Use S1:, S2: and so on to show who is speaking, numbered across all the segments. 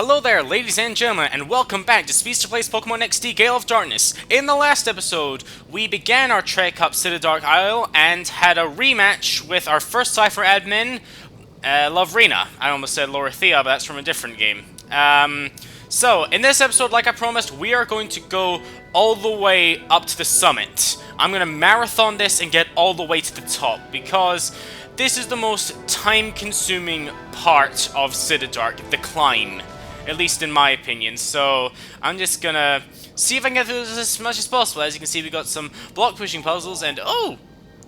S1: Hello there, ladies and gentlemen, and welcome back to Speedster Plays Pokemon XD Gale of Darkness. In the last episode, we began our trek up Citadark Isle and had a rematch with our first Cypher admin, Lovrina. I almost said Lorithia, but that's from a different game. So, in this episode, like I promised, we are going to go all the way up to the summit. I'm going to marathon this and get all the way to the top, because this is the most time-consuming part of Citadark, the climb. At least in my opinion. So I'm just gonna see if I can get through this as much as possible. As you can see, we got some block pushing puzzles, and oh!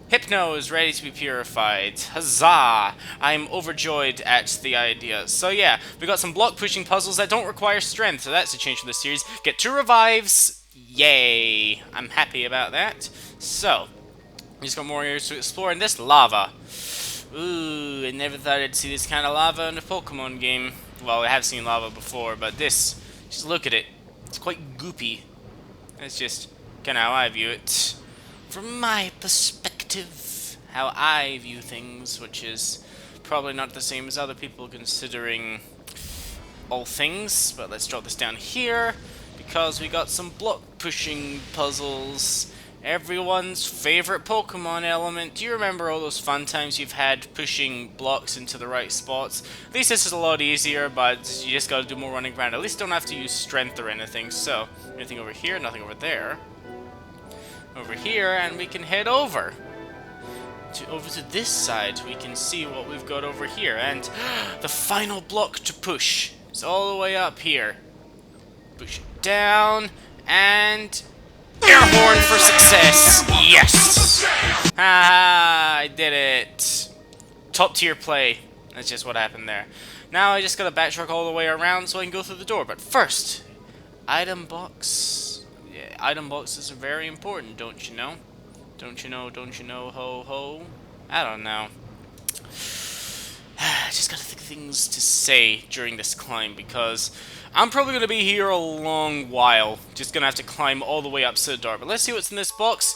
S1: Hypno is ready to be purified. Huzzah! I'm overjoyed at the idea. So yeah, we got some block pushing puzzles that don't require strength, so that's a change from the series. Get 2 revives. Yay! I'm happy about that. So, we just got more areas to explore, and this lava. Ooh, I never thought I'd see this kind of lava in a Pokemon game. Well, I have seen lava before, but this, just look at it. It's quite goopy. That's just kind of how I view it. From my perspective, how I view things, which is probably not the same as other people considering all things. But let's drop this down here, because we got some block pushing puzzles. Everyone's favorite Pokemon element. Do you remember all those fun times you've had pushing blocks into the right spots? At least this is a lot easier, but you just gotta do more running around. At least don't have to use strength or anything. So, anything over here, nothing over there. Over here, and we can head over to this side. We can see what we've got over here. And the final block to push is all the way up here. Push it down, and air horn for success! Yes! Haha, I did it. Top tier play. That's just what happened there. Now I just gotta backtrack all the way around so I can go through the door. But first, item box. Yeah, item boxes are very important, don't you know? Don't you know, ho ho? I don't know. I just gotta think of things to say during this climb, because I'm probably gonna be here a long while. Just gonna have to climb all the way up Citadark. But let's see what's in this box.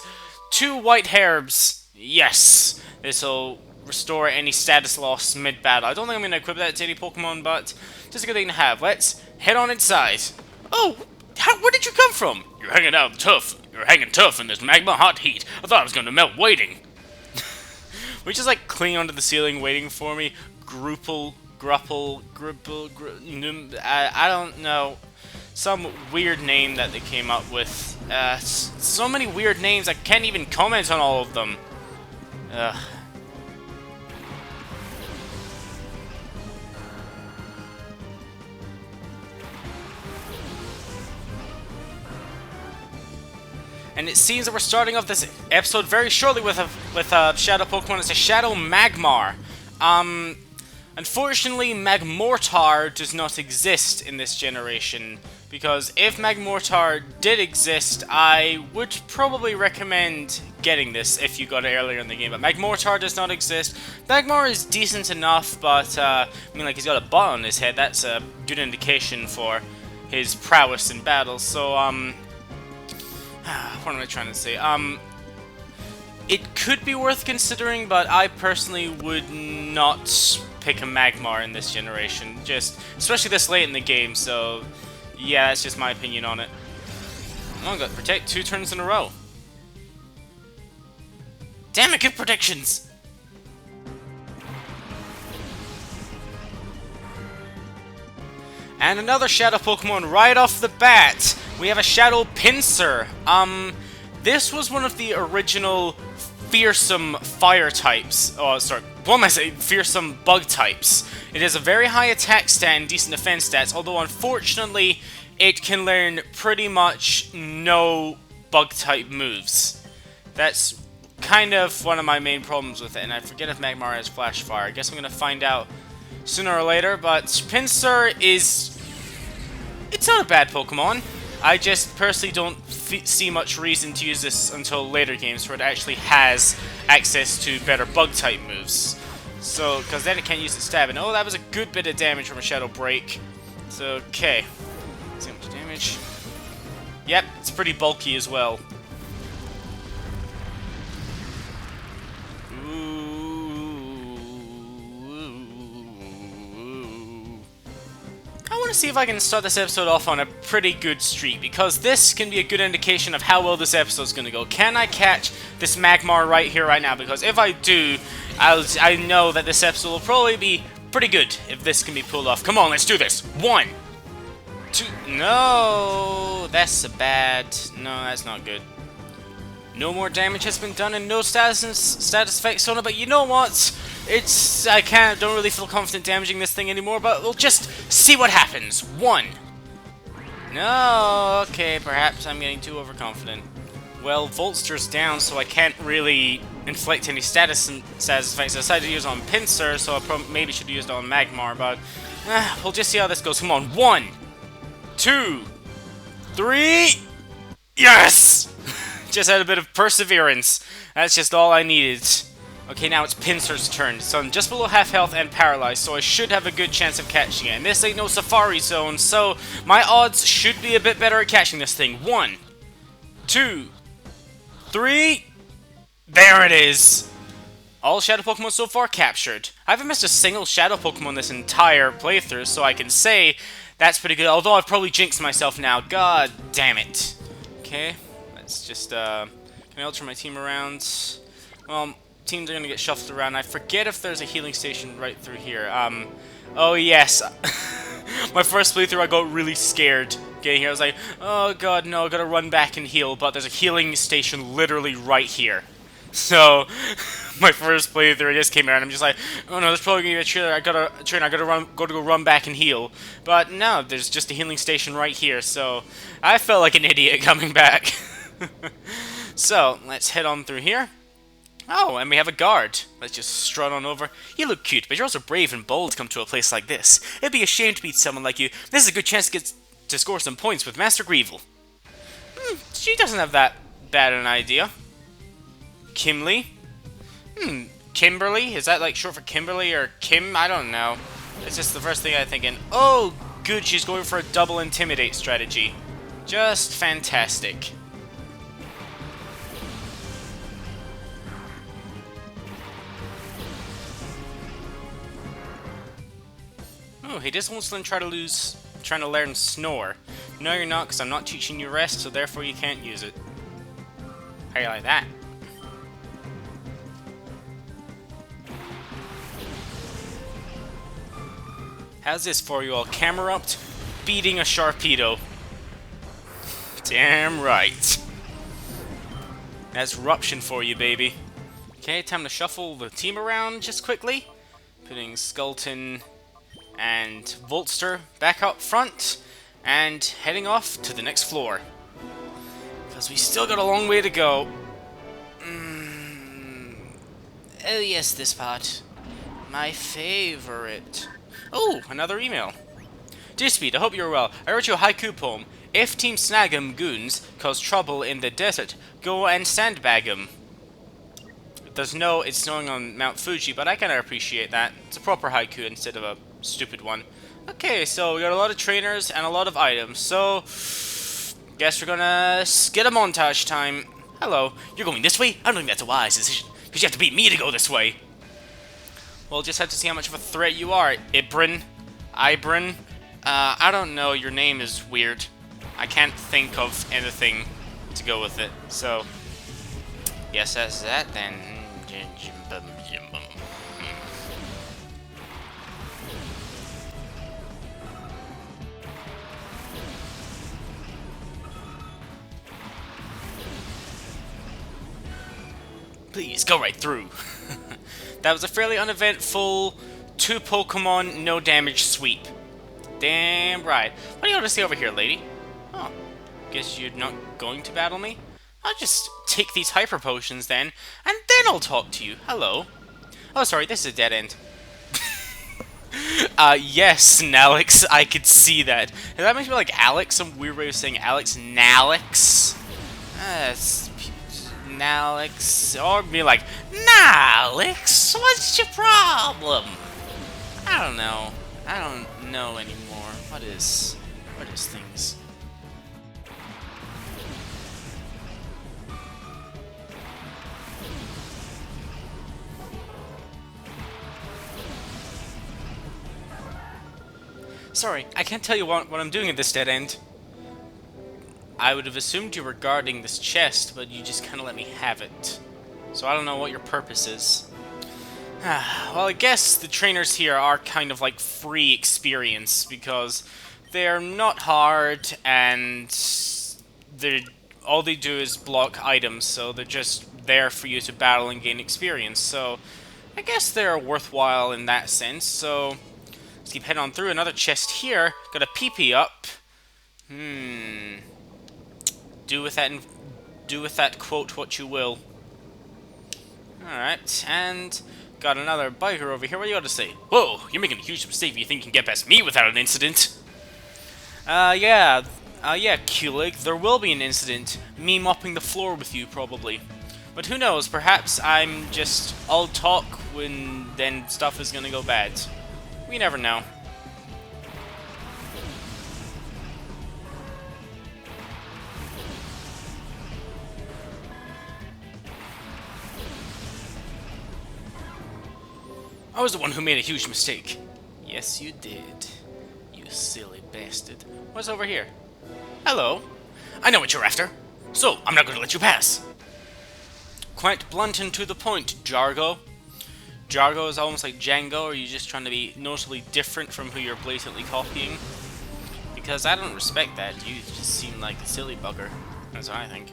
S1: 2 white herbs. Yes! This'll restore any status loss mid-battle. I don't think I'm gonna equip that to any Pokemon, but just a good thing to have. Let's head on inside. Oh! Where did you come from? You're hanging out tough. You're hanging tough in this magma hot heat. I thought I was gonna melt waiting. We just like cling onto the ceiling waiting for me. Grupple, I don't know. Some weird name that they came up with. So many weird names, I can't even comment on all of them. Ugh. And it seems that we're starting off this episode very shortly with a Shadow Pokemon. It's a Shadow Magmar. Unfortunately, Magmortar does not exist in this generation, because if Magmortar did exist, I would probably recommend getting this if you got it earlier in the game, but Magmortar does not exist. Magmar is decent enough, but, I mean, like, he's got a butt on his head. That's a good indication for his prowess in battle, so, what am I trying to say? It could be worth considering, but I personally would not pick a Magmar in this generation, especially this late in the game, so yeah, that's just my opinion on it. Oh, I got Protect 2 turns in a row. Damn it, good predictions! And another Shadow Pokemon right off the bat. We have a Shadow Pinsir. This was one of the original fearsome fire types. Oh, sorry. What am I saying? Fearsome bug types. It has a very high attack stat and decent defense stats, although unfortunately it can learn pretty much no bug type moves. That's kind of one of my main problems with it, and I forget if Magmar has Flash Fire. I guess I'm gonna find out sooner or later, but Pinsir is... it's not a bad Pokemon. I just personally don't see much reason to use this until later games where it actually has access to better bug-type moves. So, because then it can't use its stab. And oh, that was a good bit of damage from a Shadow Break. So, okay. Let's see how much damage. Yep, it's pretty bulky as well. Ooh. I want to see if I can start this episode off on a pretty good streak, because this can be a good indication of how well this episode's gonna go. Can I catch this Magmar right here, right now? Because if I do, I know that this episode will probably be pretty good if this can be pulled off. Come on, let's do this. 1, 2... No, that's a bad... No, that's not good. No more damage has been done and no status effects on it, but you know what? Don't really feel confident damaging this thing anymore, but we'll just see what happens. 1. No, okay, perhaps I'm getting too overconfident. Well, Voltster's down, so I can't really inflict any status effects. I decided to use it on Pincer, so I maybe should have used it on Magmar, but we'll just see how this goes. Come on, 1, 2, 3... Yes! Just had a bit of perseverance. That's just all I needed. Okay, now it's Pincer's turn. So I'm just below half health and paralyzed, so I should have a good chance of catching it. And this ain't no Safari Zone, so my odds should be a bit better at catching this thing. 1, 2, 3... There it is! All Shadow Pokemon so far captured. I haven't missed a single Shadow Pokemon this entire playthrough, so I can say that's pretty good. Although I've probably jinxed myself now. God damn it. Okay. It's just, can I alter my team around? Well, teams are gonna get shuffled around. I forget if there's a healing station right through here. Oh yes. My first playthrough, I got really scared getting here. I was like, oh god, no, I gotta run back and heal. But there's a healing station literally right here. So, my first playthrough, I just came around. I'm just like, oh no, there's probably gonna be a trainer. I gotta go run back and heal. But no, there's just a healing station right here. So, I felt like an idiot coming back. So, let's head on through here. Oh, and we have a guard. Let's just strut on over. You look cute, but you're also brave and bold to come to a place like this. It'd be a shame to meet someone like you. This is a good chance to score some points with Master Greevil. She doesn't have that bad an idea. Kimberly? Kimberly? Is that like short for Kimberly or Kim? I don't know. It's just the first thing I think in. Oh, good, she's going for a double intimidate strategy. Just fantastic. Oh, he just wants to trying to learn Snore. No, you're not, because I'm not teaching you Rest, so therefore you can't use it. How you like that? How's this for you all? Camerupt beating a Sharpedo. Damn right. That's Ruption for you, baby. Okay, time to shuffle the team around just quickly. Putting Skulton and Voltster back up front, and heading off to the next floor. Because we still got a long way to go. Oh yes, this part. My favorite. Oh, another email. Dear Speed, I hope you're well. I wrote you a haiku poem. If Team Snag'em goons cause trouble in the desert, go and sandbag 'em. It's snowing on Mount Fuji, but I kind of appreciate that. It's a proper haiku instead of a stupid one. Okay, so we got a lot of trainers and a lot of items, so guess we're gonna get a montage time. Hello, you're going this way? I don't think that's a wise decision, because you have to beat me to go this way. We'll just have to see how much of a threat you are. Ibrin? I don't know, your name is weird. I can't think of anything to go with it, so yes, that's that then. Please, go right through. That was a fairly uneventful 2 Pokemon, no damage sweep. Damn right. What do you want to see over here, lady? Oh, guess you're not going to battle me? I'll just take these Hyper Potions then, and then I'll talk to you. Hello. Oh, sorry, this is a dead end. Yes, Nalix, I could see that. Does that make me like Alex? Some weird way of saying Alex? Nalix? Nalix, or be like, Nalix, what's your problem? I don't know. I don't know anymore. What is things? Sorry, I can't tell you what I'm doing at this dead end. I would have assumed you were guarding this chest, but you just kind of let me have it. So I don't know what your purpose is. Well, I guess the trainers here are kind of like free experience, because they're not hard, and all they do is block items, so they're just there for you to battle and gain experience. So I guess they're worthwhile in that sense, so let's keep heading on through. Another chest here. Got a PP up. Do with that quote what you will. Alright, and got another biker over here. What do you got to say? Whoa, you're making a huge mistake if you think you can get past me without an incident. Yeah, Kulig, there will be an incident. Me mopping the floor with you, probably. But who knows, perhaps I'm just all talk when then stuff is gonna go bad. We never know. I was the one who made a huge mistake. Yes, you did. You silly bastard. What's over here? Hello. I know what you're after. So, I'm not going to let you pass. Quite blunt and to the point, Jargo. Jargo is almost like Django, or are you just trying to be noticeably different from who you're blatantly copying? Because I don't respect that. You just seem like a silly bugger. That's what I think.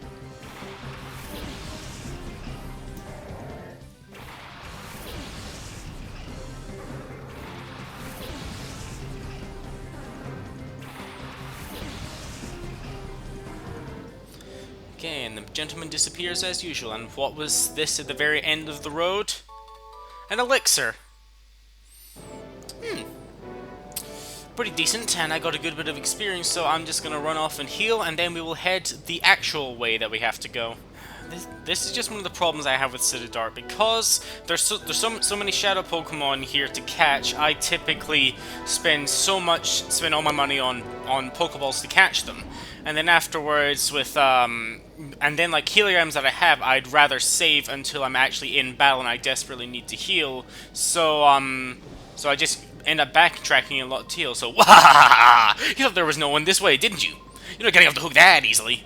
S1: Okay, and the gentleman disappears as usual. And what was this at the very end of the road? An elixir. Pretty decent, and I got a good bit of experience, so I'm just gonna run off and heal, and then we will head the actual way that we have to go. This is just one of the problems I have with Citadark, because there's so many shadow Pokemon here to catch. I typically spend all my money on Pokeballs to catch them, and then afterwards with and then like Heliograms that I have, I'd rather save until I'm actually in battle and I desperately need to heal. So so I just end up backtracking a lot to heal. So wahahaha! You thought there was no one this way, didn't you? You're not getting off the hook that easily.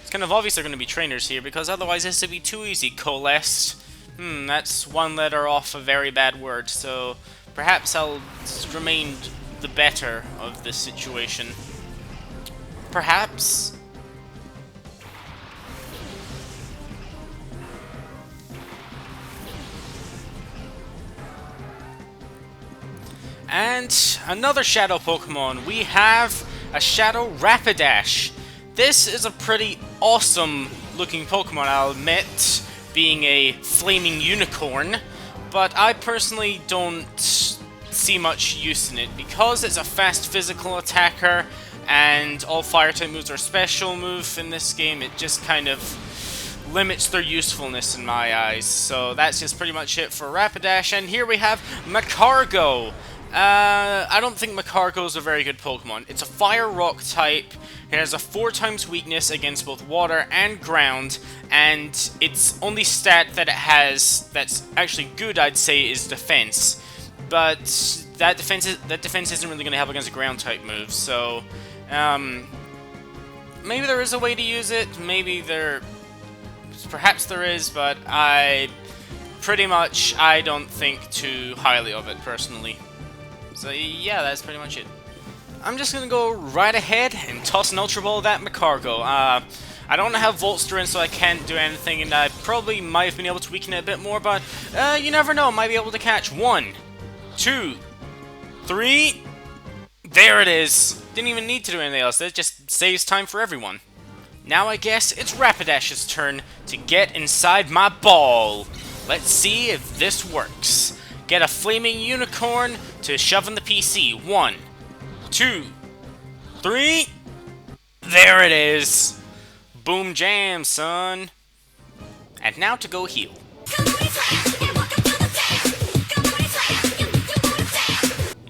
S1: It's kind of obvious they're going to be trainers here, because otherwise this would be too easy. Coalesced. That's one letter off a very bad word, so perhaps I'll remain the better of this situation. Perhaps. And another Shadow Pokemon. We have a Shadow Rapidash. This is a pretty awesome looking Pokemon, I'll admit, being a flaming unicorn, but I personally don't see much use in it, because it's a fast physical attacker, and all fire type moves are special move in this game. It just kind of limits their usefulness in my eyes. So that's just pretty much it for Rapidash, and here we have Macargo. I don't think Macargo is a very good Pokemon. It's a Fire Rock type. It has a 4 times weakness against both water and ground, and its only stat that it has that's actually good, I'd say, is defense. But that defense isn't really going to help against a ground type move. So maybe there is a way to use it. Perhaps there is, but I don't think too highly of it personally. So yeah, that's pretty much it. I'm just gonna go right ahead and toss an Ultra Ball at that Macargo. I don't have Voltster in, so I can't do anything, and I probably might have been able to weaken it a bit more, but you never know, might be able to catch 1, 2, 3. There it is. Didn't even need to do anything else. That just saves time for everyone. Now I guess it's Rapidash's turn to get inside my ball. Let's see if this works. Get a flaming unicorn to shove in the PC. 1, 2, 3. There it is. Boom jam, son. And now to go heal.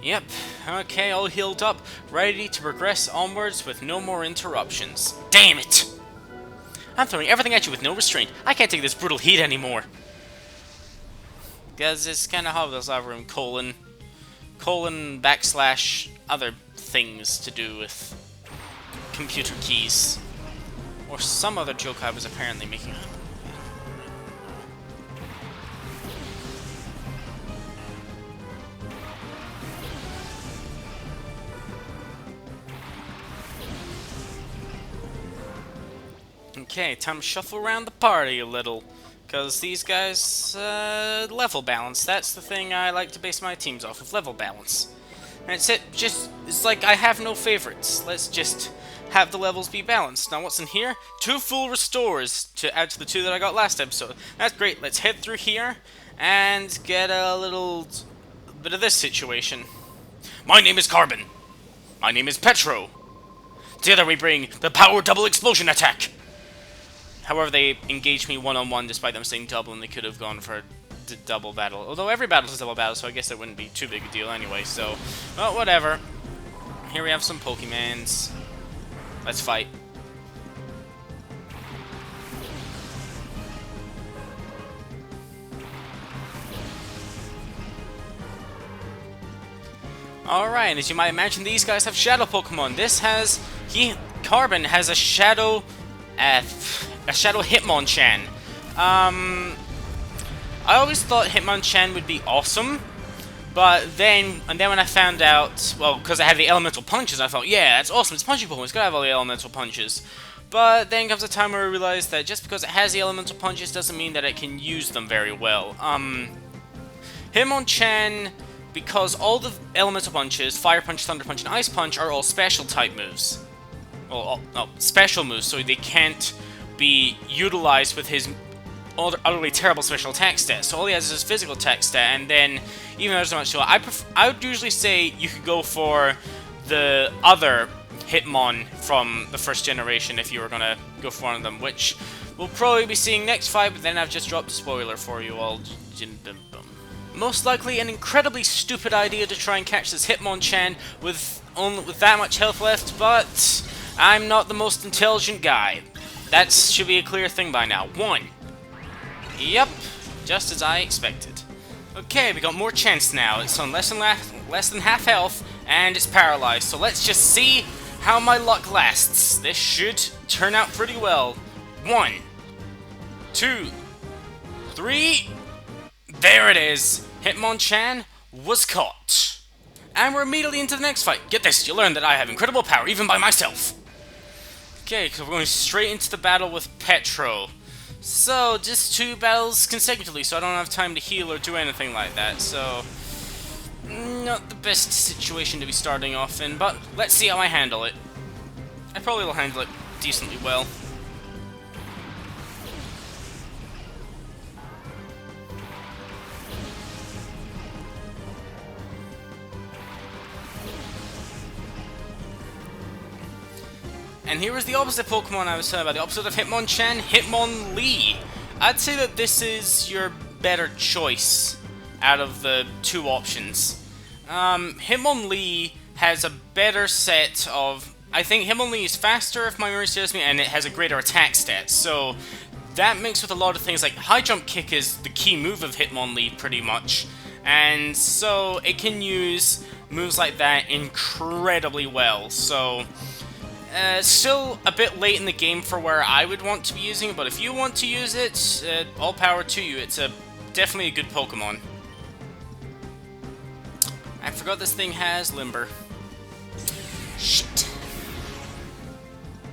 S1: Yep. Okay, all healed up, ready to progress onwards with no more interruptions. Damn it! I'm throwing everything at you with no restraint. I can't take this brutal heat anymore. Because it's kind of hard with this lava room, colon / other things to do with computer keys. Or some other joke I was apparently making. Okay, time to shuffle around the party a little. Because these guys, level balance. That's the thing I like to base my teams off of, level balance. That's it. It's like I have no favorites. Let's just have the levels be balanced. Now what's in here? 2 full restores to add to the 2 that I got last episode. That's great. Let's head through here and get a little bit of this situation. My name is Carbon. My name is Petro. Together we bring the power double explosion attack. However, they engaged me one-on-one despite them saying double, and they could have gone for a double battle. Although every battle is a double battle, so I guess it wouldn't be too big a deal anyway, so... well, whatever. Here we have some Pokemans. Let's fight. Alright, and as you might imagine, these guys have Shadow Pokemon. Carbon has a Shadow Hitmonchan. I always thought Hitmonchan would be awesome, but then when I found out, well, because I had the elemental punches, I thought, yeah, that's awesome, it's punchy Pokemon, it's gotta have all the elemental punches. But then comes a time where I realized that just because it has the elemental punches doesn't mean that it can use them very well. Hitmonchan, because all the elemental punches, Fire Punch, Thunder Punch, and Ice Punch, are all special type moves. Well, no, special moves, so they can't be utilized with his utterly terrible special attack stat. So all he has is his physical attack stat, and then even though there's not much to it, I would usually say you could go for the other Hitmon from the first generation if you were gonna go for one of them, which we'll probably be seeing next fight. But then I've just dropped a spoiler for you all. Most likely an incredibly stupid idea to try and catch this Hitmonchan with that much health left, but I'm not the most intelligent guy. That should be a clear thing by now. 1. Yep, just as I expected. Okay, we got more chance now. It's on less than half health, and it's paralyzed. So let's just see how my luck lasts. This should turn out pretty well. 1, 2, 3. There it is. Hitmonchan was caught. And we're immediately into the next fight. Get this, you learn that I have incredible power, even by myself. Okay, so we're going straight into the battle with Petro. So, just 2 battles consecutively, so I don't have time to heal or do anything like that, so... not the best situation to be starting off in, but let's see how I handle it. I probably will handle it decently well. And here is the opposite Pokemon I was talking about, the opposite of Hitmonchan, Hitmonlee. I'd say that this is your better choice out of the 2 options. Hitmonlee has a better set of... I think Hitmonlee is faster, if my memory serves me, and it has a greater attack stat. So that mixed with a lot of things like High Jump Kick is the key move of Hitmonlee, pretty much. And so it can use moves like that incredibly well. So... still a bit late in the game for where I would want to be using it, but if you want to use it, all power to you. It's definitely a good Pokemon. I forgot this thing has Limber. Shit.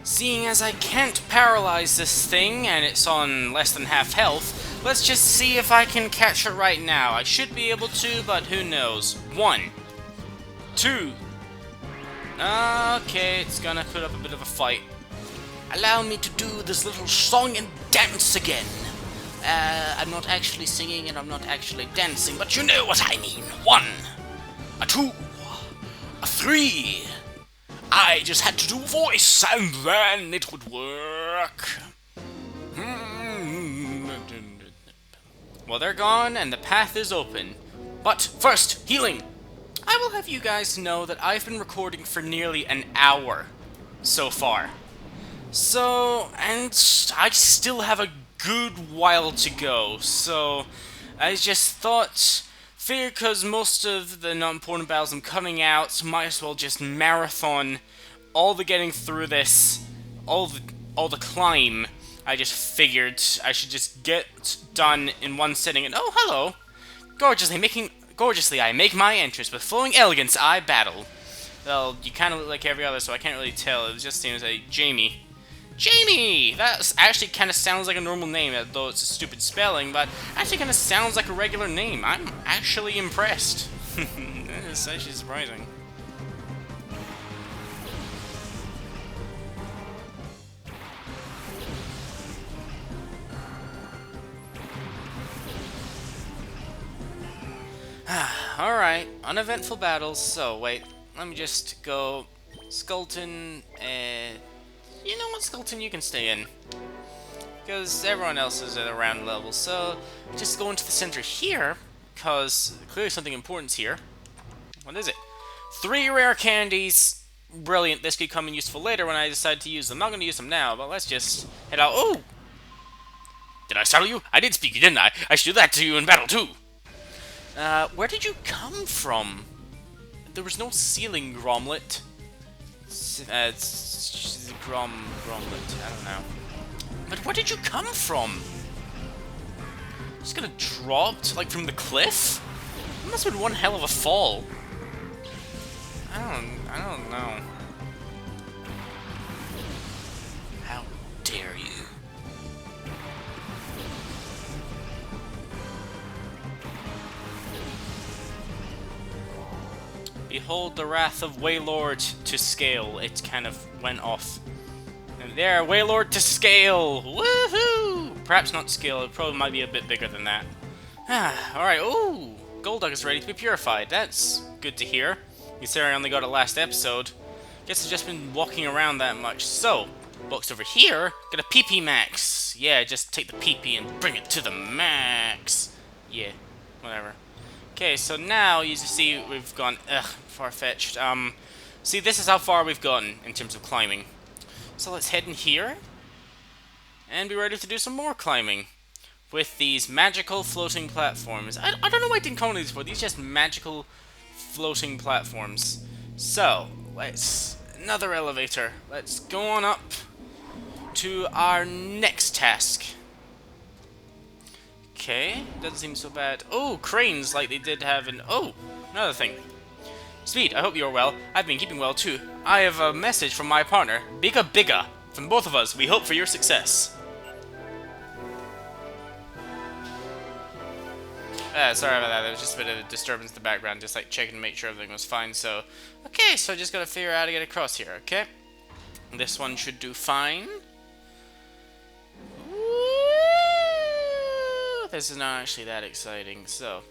S1: Seeing as I can't paralyze this thing, and it's on less than half health, let's just see if I can catch it right now. I should be able to, but who knows. 1, 2... okay, it's gonna put up a bit of a fight. Allow me to do this little song and dance again. I'm not actually singing and I'm not actually dancing, but you know what I mean. 1, a 2, a 3. I just had to do a voice and then it would work. Well, they're gone and the path is open. But first, healing. I will have you guys know that I've been recording for nearly an hour so far. So, and I still have a good while to go, so I just thought Figure because most of the non-important battles I'm cutting out, might as well just marathon all the getting through this, all the climb. I just figured I should just get done in one sitting. And oh, hello! Gorgeously, I make my entrance with flowing elegance. I battle. Well, you kind of look like every other, so I can't really tell. It just seems like Jamie. Jamie! That actually kind of sounds like a normal name, though it's a stupid spelling, but actually kind of sounds like a regular name. I'm actually impressed. That is actually surprising. Alright, uneventful battles, so wait, let me just go... Skulton, you know what, Skulton, you can stay in. Because everyone else is at around level, so just go into the center here, because clearly something important's here. What is it? 3 rare candies! Brilliant, this could come in useful later when I decide to use them. I'm not going to use them now, but let's just head out. Oh! Did I startle you? I did speak you, didn't I? I should do that to you in battle, too! Where did you come from? There was no ceiling, Gromlet. Gromlet, I don't know. But where did you come from? Just gonna dropped, like, from the cliff? That must have been one hell of a fall. I don't know. How dare you? Behold the wrath of Waylord to scale. It kind of went off. And there, Waylord to scale! Woohoo! Perhaps not scale, it probably might be a bit bigger than that. Alright, ooh! Golduck is ready to be purified. That's good to hear. Considering I only got it last episode. Guess I've just been walking around that much. So, box over here, got a PP max. Yeah, just take the PP and bring it to the max. Yeah, whatever. Okay, so now you see we've gone, far-fetched. See, this is how far we've gotten in terms of climbing. So let's head in here, and be ready to do some more climbing with these magical floating platforms. I don't know why I didn't call these before. These just magical floating platforms. So, another elevator. Let's go on up to our next task. Okay, doesn't seem so bad. Oh, cranes, like they did have in... Oh, another thing. Speed, I hope you're well. I've been keeping well, too. I have a message from my partner, Bigga Bigga. From both of us, we hope for your success. Sorry about that. There was just a bit of a disturbance in the background, just like checking to make sure everything was fine, so... Okay, so I just gotta figure out how to get across here, okay? This one should do fine. This is not actually that exciting, so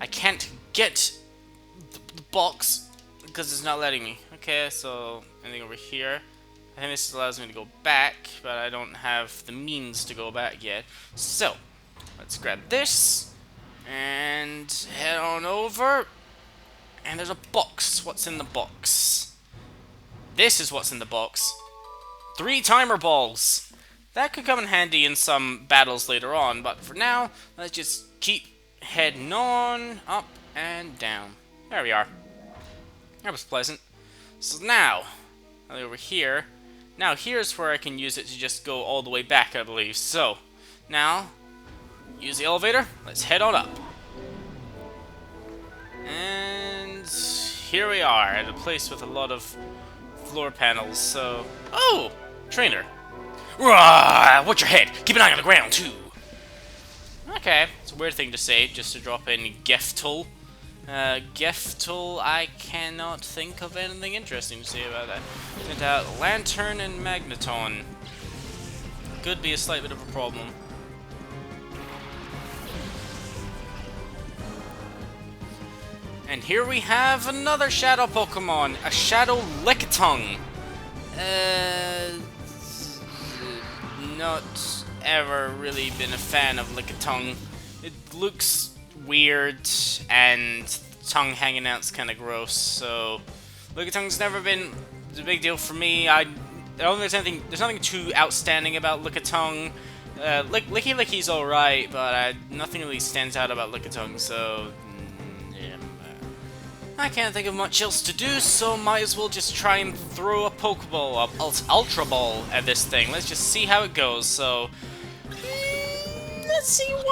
S1: I can't get the box because it's not letting me. Okay, so anything over here. I think this allows me to go back, but I don't have the means to go back yet. So let's grab this and head on over. And there's a box. What's in the box? This is what's in the box. 3 timer balls. That could come in handy in some battles later on, but for now, let's just keep heading on, up and down. There we are. That was pleasant. So now, over here, now here's where I can use it to just go all the way back, I believe. So, now, use the elevator, let's head on up. And here we are, at a place with a lot of floor panels, so... Oh! Trainer. Rah! Watch your head! Keep an eye on the ground, too! Okay, it's a weird thing to say, just to drop in Geftul. Geftul, I cannot think of anything interesting to say about that. Sent out Lantern and Magneton. Could be a slight bit of a problem. And here we have another Shadow Pokemon, a Shadow Lickitung. Not ever really been a fan of Lickitung. It looks weird, and the tongue hanging out's kind of gross, so Lickitung's never been a big deal for me. I don't think there's nothing too outstanding about Lickitung. Licky Licky's alright, but nothing really stands out about Lickitung, so I can't think of much else to do, so might as well just try and throw a Pokeball, a Ultra Ball at this thing. Let's just see how it goes, so... let's see, 1,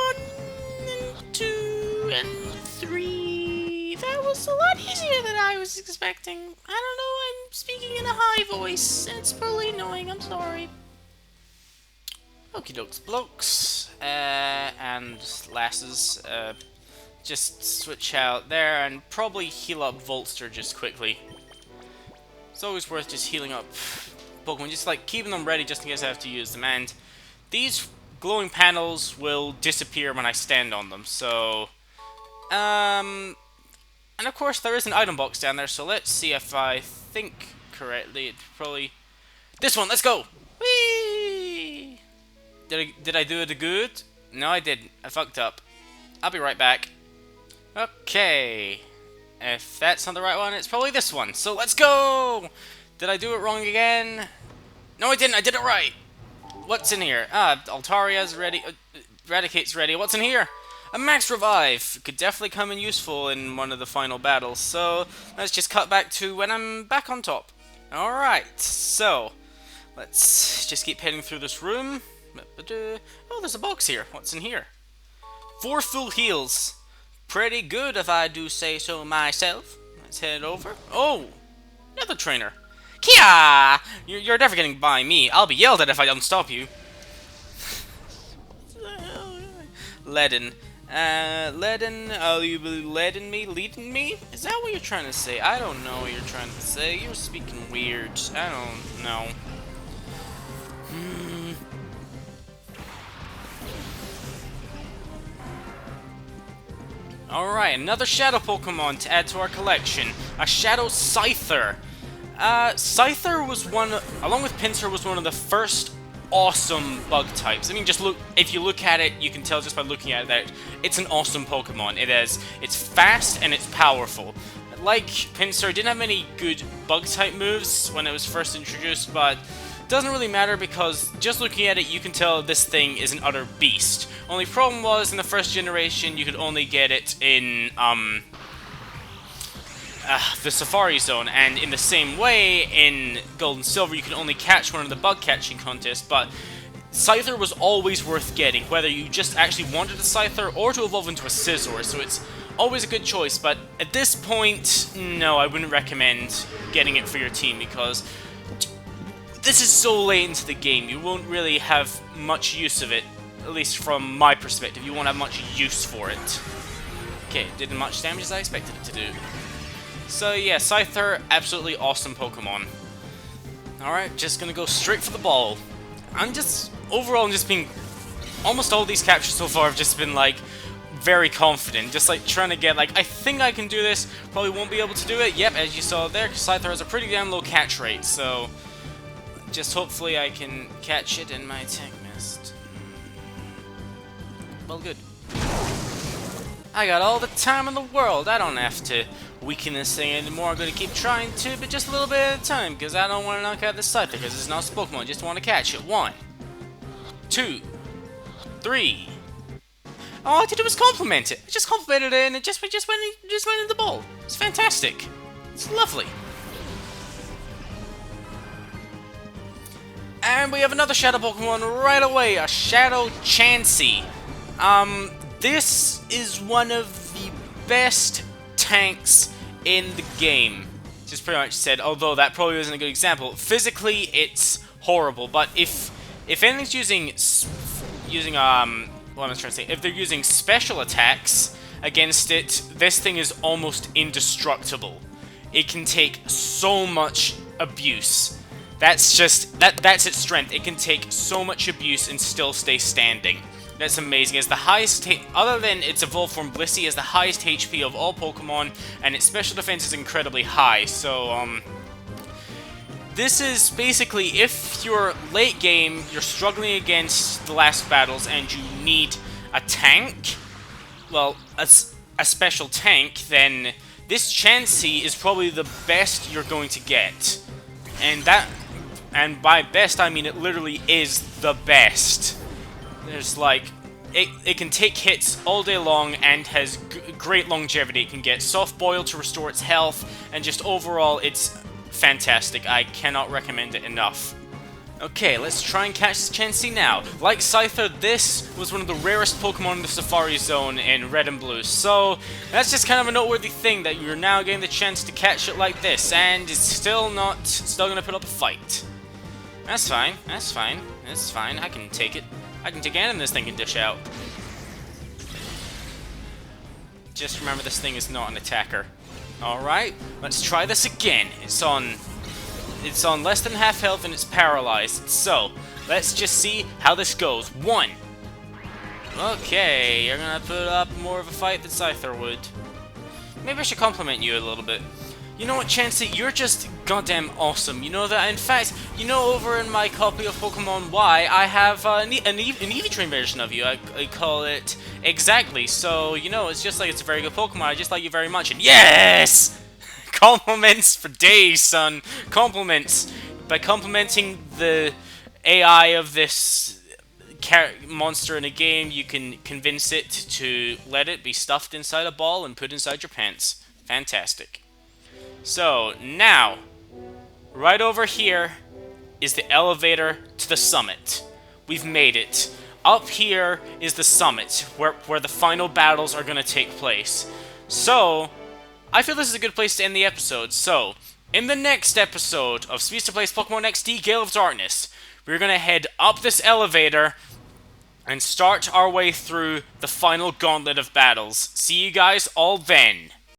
S1: and 2, and 3... That was a lot easier than I was expecting. I don't know, I'm speaking in a high voice, and it's probably annoying, I'm sorry. Okie dokes blokes, and lasses, just switch out there and probably heal up Volster just quickly. It's always worth just healing up Pokemon, just like keeping them ready just in case I have to use them. And these glowing panels will disappear when I stand on them, so... and of course there is an item box down there, so let's see if I think correctly. It's probably... this one, let's go! Whee! Did I do it good? No, I didn't. I fucked up. I'll be right back. Okay. If that's not the right one, it's probably this one. So let's go! Did I do it wrong again? No, I didn't. I did it right. What's in here? Altaria's ready. Eradicate's ready. What's in here? A Max Revive. Could definitely come in useful in one of the final battles. So let's just cut back to when I'm back on top. Alright, so let's just keep heading through this room. Oh, there's a box here. What's in here? 4 full heals. Pretty good if I do say so myself. Let's head over. Oh, another trainer. Kia! You're never getting by me. I'll be yelled at if I don't stop you. Leaden. Leaden, are you leading me? Is that what you're trying to say? I don't know what you're trying to say. You're speaking weird. I don't know. Alright, another Shadow Pokemon to add to our collection. A Shadow Scyther. Scyther was along with Pinsir, was one of the first awesome bug types. I mean, just look, if you look at it, you can tell just by looking at it that it's an awesome Pokemon. It's fast and it's powerful. Like Pinsir, didn't have many good bug type moves when it was first introduced, but doesn't really matter because just looking at it, you can tell this thing is an utter beast. Only problem was, in the first generation, you could only get it in, the Safari Zone, and in the same way, in Gold and Silver, you could only catch one in the bug catching contest, but Scyther was always worth getting, whether you just actually wanted a Scyther or to evolve into a Scizor, so it's always a good choice, but at this point, no, I wouldn't recommend getting it for your team, because this is so late into the game, you won't really have much use of it, at least from my perspective. You won't have much use for it. Okay, did as much damage as I expected it to do. So yeah, Scyther, absolutely awesome Pokemon. Alright, just gonna go straight for the ball. Overall, I'm just being, almost all these captures so far have just been like, very confident, just like trying to get like, I think I can do this, probably won't be able to do it, yep, as you saw there, because Scyther has a pretty damn low catch rate, so just hopefully I can catch it in my Tech Mist. Well, good. I got all the time in the world. I don't have to weaken this thing anymore. I'm going to keep trying to, but just a little bit at a time, because I don't want to knock out this Scyther, because it's not a Pokemon. I just want to catch it. 1, 2, 3. All I had to do was compliment it. I just complimented it, and it just went in the bowl. It's fantastic. It's lovely. And we have another Shadow Pokemon right away, a Shadow Chansey. This is one of the best tanks in the game. Just pretty much said, although that probably isn't a good example. Physically, it's horrible, but if anything's using what am I trying to say? If they're using special attacks against it, this thing is almost indestructible. It can take so much abuse. That's its strength. It can take so much abuse and still stay standing. That's amazing. It's the highest, other than its evolved form Blissey, is the highest HP of all Pokemon, and its special defense is incredibly high. So, this is basically, if you're late game, you're struggling against the last battles, and you need a tank, well, a special tank, then this Chansey is probably the best you're going to get. And by best, I mean it literally is the best. There's like it can take hits all day long and has great longevity. It can get soft boil to restore its health, and just overall, it's fantastic. I cannot recommend it enough. Okay, let's try and catch this Chansey now. Like Scyther, this was one of the rarest Pokemon in the Safari Zone in Red and Blue, so that's just kind of a noteworthy thing that you're now getting the chance to catch it like this, and it's still gonna put up a fight. That's fine, that's fine, that's fine, I can take it. I can take anything this thing can dish out. Just remember this thing is not an attacker. Alright, let's try this again. It's on less than half health and it's paralyzed. So, let's just see how this goes. 1. Okay, you're gonna put up more of a fight than Scyther would. Maybe I should compliment you a little bit. You know what, Chansey? You're just goddamn awesome. You know that? In fact, you know, over in my copy of Pokemon Y, I have an Eevee Train version of you. I call it Exactly. So, you know, it's just like it's a very good Pokemon. I just like you very much. And yes! Compliments for days, son. Compliments. By complimenting the AI of this monster in a game, you can convince it to let it be stuffed inside a ball and put inside your pants. Fantastic. So, now, right over here is the elevator to the summit. We've made it. Up here is the summit, where the final battles are going to take place. So, I feel this is a good place to end the episode. So, in the next episode of Speedster Plays Pokemon XD Gale of Darkness, we're going to head up this elevator and start our way through the final gauntlet of battles. See you guys all then.